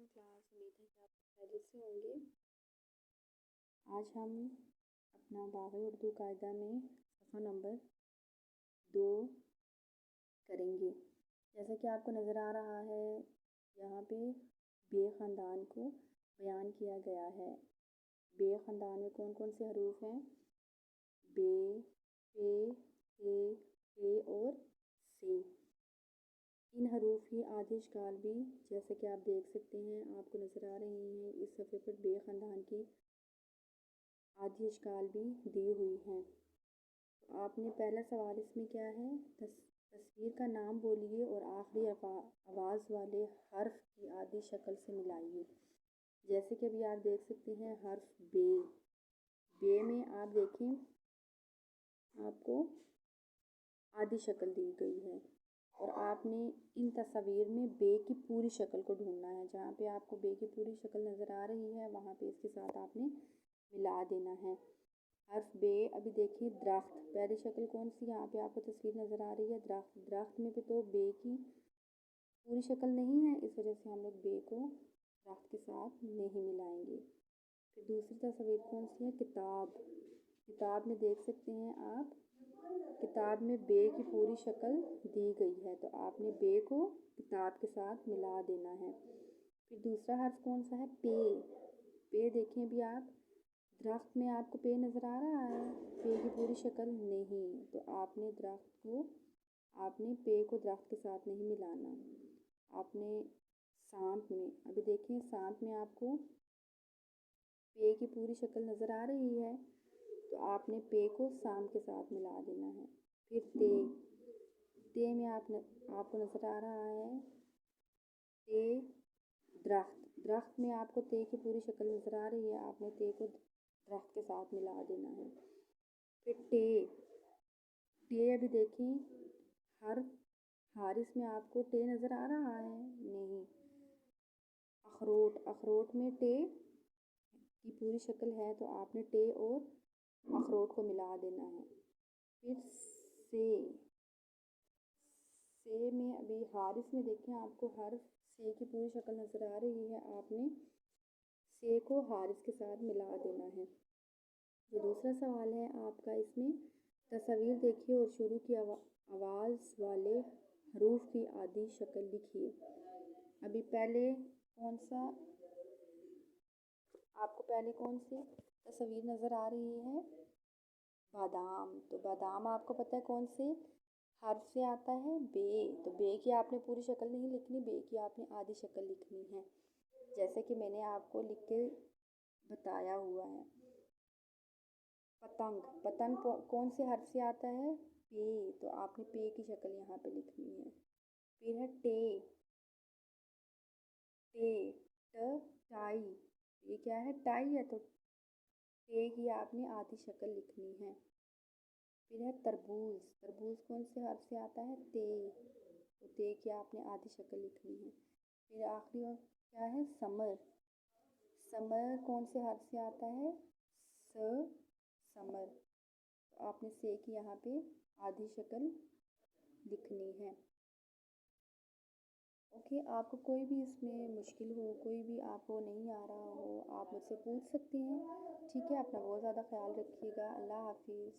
Class. उम्मीद है कि आप खैरियत से होंगे। आज हम अपना बाग़ उर्दू कायदा में सफ़ा नंबर 2 करेंगे। जैसा कि आपको नज़र आ रहा है, यहाँ पे बे ख़ानदान को बयान किया गया है। बे ख़ानदान में कौन कौन से हरूफ हैं? बे, पे, ए और से। इन हरूफ की आधी इश्काल भी जैसे कि आप देख सकते हैं, आपको नज़र आ रही हैं इस सफ़े पर बे ख़ानदान की आधी इश्काल भी दी हुई हैं। तो आपने पहला सवाल इसमें क्या है, तस्वीर का नाम बोलिए और आखिरी आवाज़ वाले हर्फ की आधी शक्ल से मिलाइए। जैसे कि अभी आप देख सकते हैं हर्फ बे। बे में आप देखें, आपको आधी शक्ल दी गई है और आपने इन तस्वीर में बे की पूरी शक्ल को ढूंढना है। जहाँ पे आपको बे की पूरी शक्ल नज़र आ रही है, वहाँ पे इसके साथ आपने मिला देना है हर्फ बे। अभी देखिए दरख्त, पहली शक्ल कौन सी, यहाँ पे आपको तस्वीर नज़र आ रही है दरख्त। दरख्त में भी तो बे की पूरी शक्ल नहीं है, इस वजह से हम लोग बे को दरख्त के साथ नहीं मिलाएंगे। फिर दूसरी तस्वीर कौन सी है, किताब। किताब में देख सकते हैं आप, किताब में बे की पूरी शक्ल दी गई है, तो आपने बे को किताब के साथ मिला देना है। फिर दूसरा हर्फ कौन सा है, पे। पे देखें भी आप, दरख्त में आपको पे नज़र आ रहा है, पे की पूरी शक्ल नहीं, तो आपने पे को दरख्त के साथ नहीं मिलाना। आपने सांप में, अभी देखें सांप में आपको पे की पूरी शक्ल नज़र आ रही है, तो आपने पे को सांप के साथ मिला देना है। फिर ते में आपको नज़र आ रहा है ते दरख्त। दरख्त में आपको ते की पूरी शक्ल नज़र आ रही है, आपने ते को दरख्त के साथ मिला देना है। फिर टे अभी देखें, हर हारिस में आपको टे नज़र आ रहा है, नहीं। अखरोट, अखरोट में टे की पूरी शक्ल है, तो आपने टे और अखरोट को मिला देना है। फिर से में अभी हारिस में देखें, आपको हर्फ से की पूरी शक्ल नज़र आ रही है, आपने से को हारिस के साथ मिला देना है। जो दूसरा सवाल है आपका, इसमें तस्वीर देखिए और शुरू की आवाज़ वाले हरूफ की आधी शक्ल लिखिए। अभी पहले कौन सी तस्वीर नज़र आ रही है, बादाम। तो बादाम आपको पता है कौन से हर्फ से आता है, बे। तो बे की आपने पूरी शक्ल नहीं लिखनी, बे की आपने आधी शक्ल लिखनी है, जैसे कि मैंने आपको लिख के बताया हुआ है। पतंग, पतंग कौन से हर्फ से आता है, पे। तो आपने पे की शक्ल यहाँ पे लिखनी है। फिर है टाई। ये क्या है, टाई है, तो टे की आपने आधी शक्ल लिखनी है। फिर है तरबूज। तरबूज कौन से हर्फ से आता है, ते। तो ते की आपने आधी शक्ल लिखनी है। फिर आखिरी क्या है, समर। समर कौन से हर्फ से आता है, समर। तो आपने से की यहाँ पे आधी शक्ल लिखनी है। ओके, आपको कोई भी इसमें मुश्किल हो, कोई भी आपको नहीं आ रहा हो, आप मुझसे पूछ सकते हैं। ठीक है, अपना बहुत ज़्यादा ख्याल रखिएगा। अल्लाह हाफिज़।